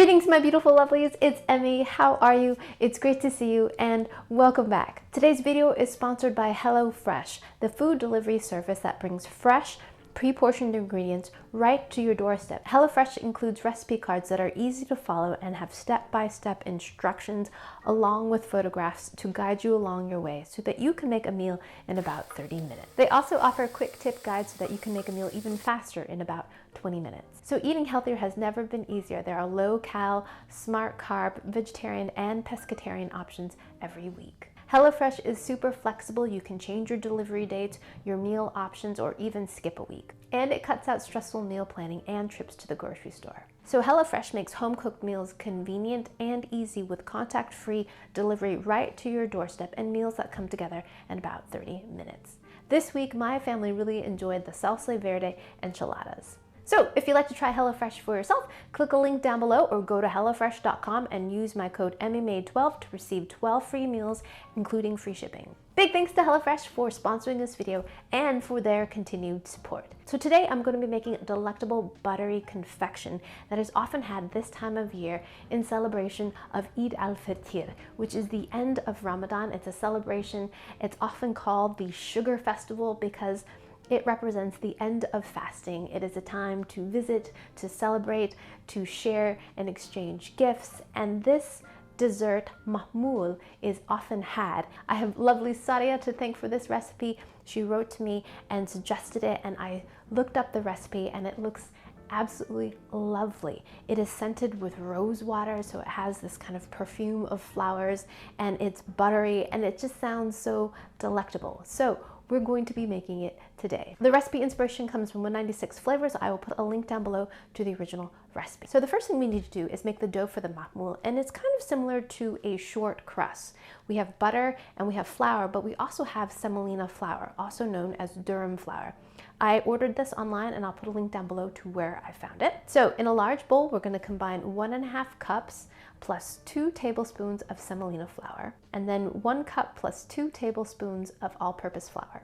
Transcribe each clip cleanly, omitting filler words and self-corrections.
Greetings, my beautiful lovelies. It's Emmy. How are you? It's great to see you and welcome back. Today's video is sponsored by HelloFresh, the food delivery service that brings fresh, pre-portioned ingredients right to your doorstep. HelloFresh includes recipe cards that are easy to follow and have step-by-step instructions along with photographs to guide you along your way so that you can make a meal in about 30 minutes. They also offer quick tip guides so that you can make a meal even faster in about 20 minutes. So eating healthier has never been easier. There are low-cal, smart carb, vegetarian, and pescatarian options every week. HelloFresh is super flexible. You can change your delivery dates, your meal options, or even skip a week. And it cuts out stressful meal planning and trips to the grocery store. So HelloFresh makes home-cooked meals convenient and easy with contact-free delivery right to your doorstep and meals that come together in about 30 minutes. This week, my family really enjoyed the salsa verde enchiladas. So if you'd like to try HelloFresh for yourself, click a link down below or go to HelloFresh.com and use my code emmymade12 to receive 12 free meals, including free shipping. Big thanks to HelloFresh for sponsoring this video and for their continued support. So today I'm going to be making a delectable buttery confection that is often had this time of year in celebration of Eid al Fitr, which is the end of Ramadan. It's a celebration. It's often called the sugar festival because it represents the end of fasting. It is a time to visit, to celebrate, to share and exchange gifts. And this dessert, Maamoul, is often had. I have lovely Saria to thank for this recipe. She wrote to me and suggested it, and I looked up the recipe and it looks absolutely lovely. It is scented with rose water, so it has this kind of perfume of flowers, and it's buttery, and it just sounds so delectable. So we're going to be making it today. The recipe inspiration comes from 196 Flavors. I will put a link down below to the original recipe. So the first thing we need to do is make the dough for the maamoul, and it's kind of similar to a short crust. We have butter and we have flour, but we also have semolina flour, also known as durum flour. I ordered this online and I'll put a link down below to where I found it. So in a large bowl, we're going to combine 1.5 cups plus 2 tablespoons of semolina flour, and then 1 cup plus 2 tablespoons of all-purpose flour,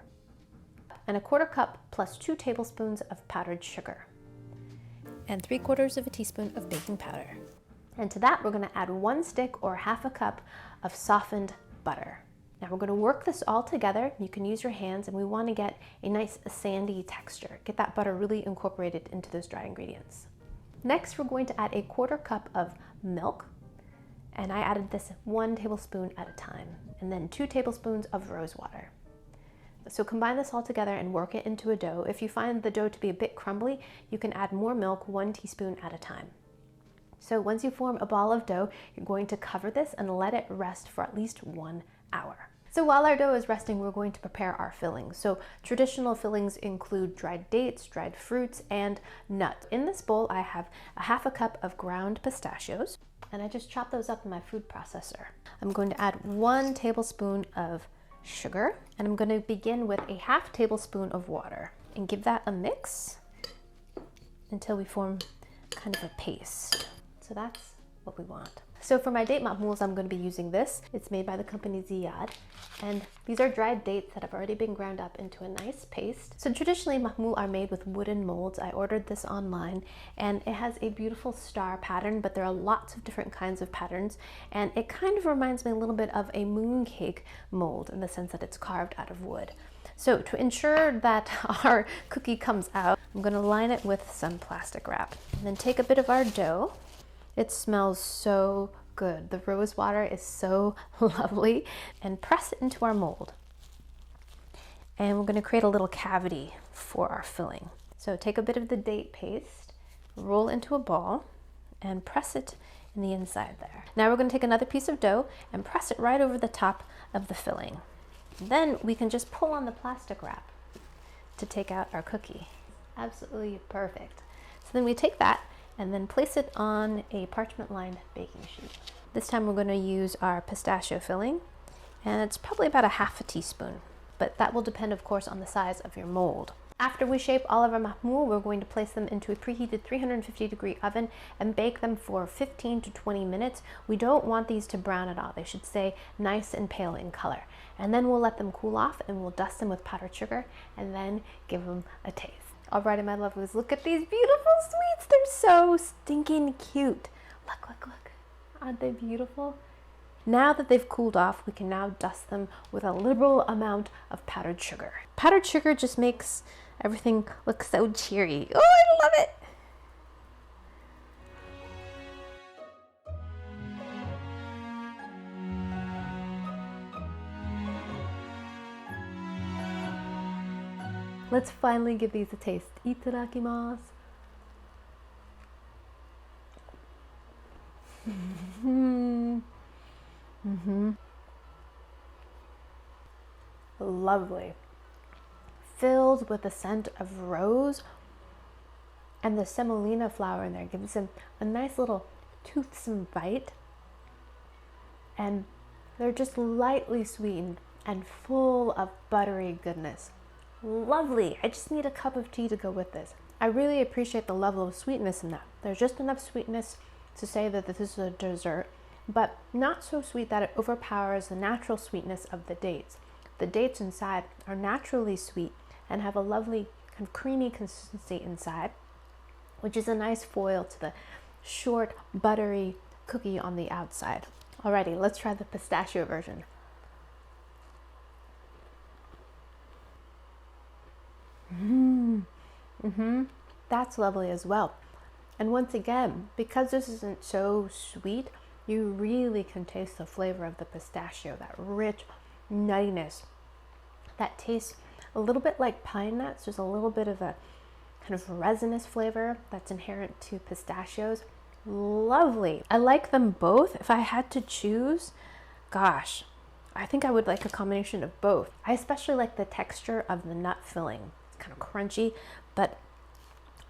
and 1/4 cup plus 2 tablespoons of powdered sugar, and 3/4 teaspoon of baking powder. And to that, we're going to add 1 stick or 1/2 cup of softened butter. Now we're going to work this all together. You can use your hands, and we want to get a nice sandy texture. Get that butter really incorporated into those dry ingredients. Next, we're going to add 1/4 cup of milk, and I added this 1 tablespoon at a time, and then 2 tablespoons of rose water. So combine this all together and work it into a dough. If you find the dough to be a bit crumbly, you can add more milk 1 teaspoon at a time. So once you form a ball of dough, you're going to cover this and let it rest for at least 1 hour. So while our dough is resting, we're going to prepare our fillings. So traditional fillings include dried dates, dried fruits, and nuts. In this bowl, I have 1/2 cup of ground pistachios, and I just chopped those up in my food processor. I'm going to add 1 tablespoon of sugar, and I'm going to begin with 1/2 tablespoon of water and give that a mix until we form kind of a paste. So that's what we want. So for my date maamouls, I'm going to be using this. It's made by the company Ziyad, and these are dried dates that have already been ground up into a nice paste. So traditionally, maamoul are made with wooden molds. I ordered this online, and it has a beautiful star pattern, but there are lots of different kinds of patterns, and it kind of reminds me a little bit of a mooncake mold in the sense that it's carved out of wood. So to ensure that our cookie comes out, I'm going to line it with some plastic wrap, and then take a bit of our dough. It smells so good. The rose water is so lovely. And press it into our mold. And we're going to create a little cavity for our filling. So take a bit of the date paste, roll into a ball, and press it in the inside there. Now we're going to take another piece of dough and press it right over the top of the filling. Then we can just pull on the plastic wrap to take out our cookie. Absolutely perfect. So then we take that and then place it on a parchment-lined baking sheet. This time we're going to use our pistachio filling, and it's probably about 1/2 teaspoon, but that will depend, of course, on the size of your mold. After we shape all of our maamoul, we're going to place them into a preheated 350-degree oven and bake them for 15 to 20 minutes. We don't want these to brown at all. They should stay nice and pale in color. And then we'll let them cool off, and we'll dust them with powdered sugar and then give them a taste. Alrighty, my lovelies, look at these beautiful sweets. They're so stinking cute. Look, look, look. Aren't they beautiful? Now that they've cooled off, we can now dust them with a liberal amount of powdered sugar. Powdered sugar just makes everything look so cheery. Oh, I love it! Let's finally give these a taste. Itadakimasu. Lovely. Filled with the scent of rose, and the semolina flour in there gives them a nice little toothsome bite, and they're just lightly sweetened and full of buttery goodness. Lovely. I just need a cup of tea to go with this. I really appreciate the level of sweetness in that. There's just enough sweetness to say that this is a dessert, but not so sweet that it overpowers the natural sweetness of the dates. The dates inside are naturally sweet and have a lovely kind of creamy consistency inside, which is a nice foil to the short, buttery cookie on the outside. Alrighty, let's try the pistachio version. That's lovely as well. And once again, because this isn't so sweet, you really can taste the flavor of the pistachio, that rich nuttiness that tastes a little bit like pine nuts. There's a little bit of a kind of resinous flavor that's inherent to pistachios. Lovely. I like them both. If I had to choose, gosh, I think I would like a combination of both. I especially like the texture of the nut filling. It's kind of crunchy, but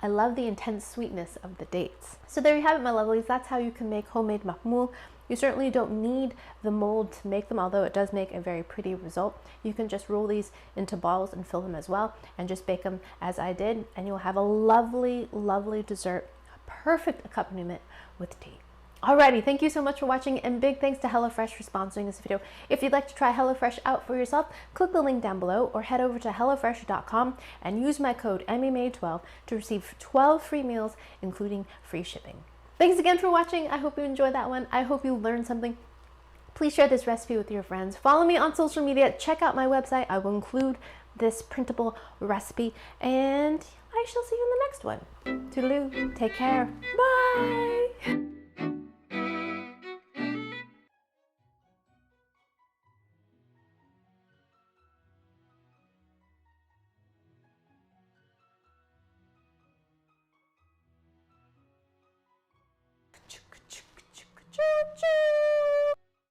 I love the intense sweetness of the dates. So there you have it, my lovelies. That's how you can make homemade maamoul. You certainly don't need the mold to make them, although it does make a very pretty result. You can just roll these into balls and fill them as well, and just bake them as I did, and you'll have a lovely, lovely dessert, a perfect accompaniment with tea. Alrighty, thank you so much for watching, and big thanks to HelloFresh for sponsoring this video. If you'd like to try HelloFresh out for yourself, click the link down below or head over to HelloFresh.com and use my code emmymade12 to receive 12 free meals, including free shipping. Thanks again for watching. I hope you enjoyed that one. I hope you learned something. Please share this recipe with your friends. Follow me on social media. Check out my website. I will include this printable recipe, and I shall see you in the next one. Toodaloo. Take care. Bye.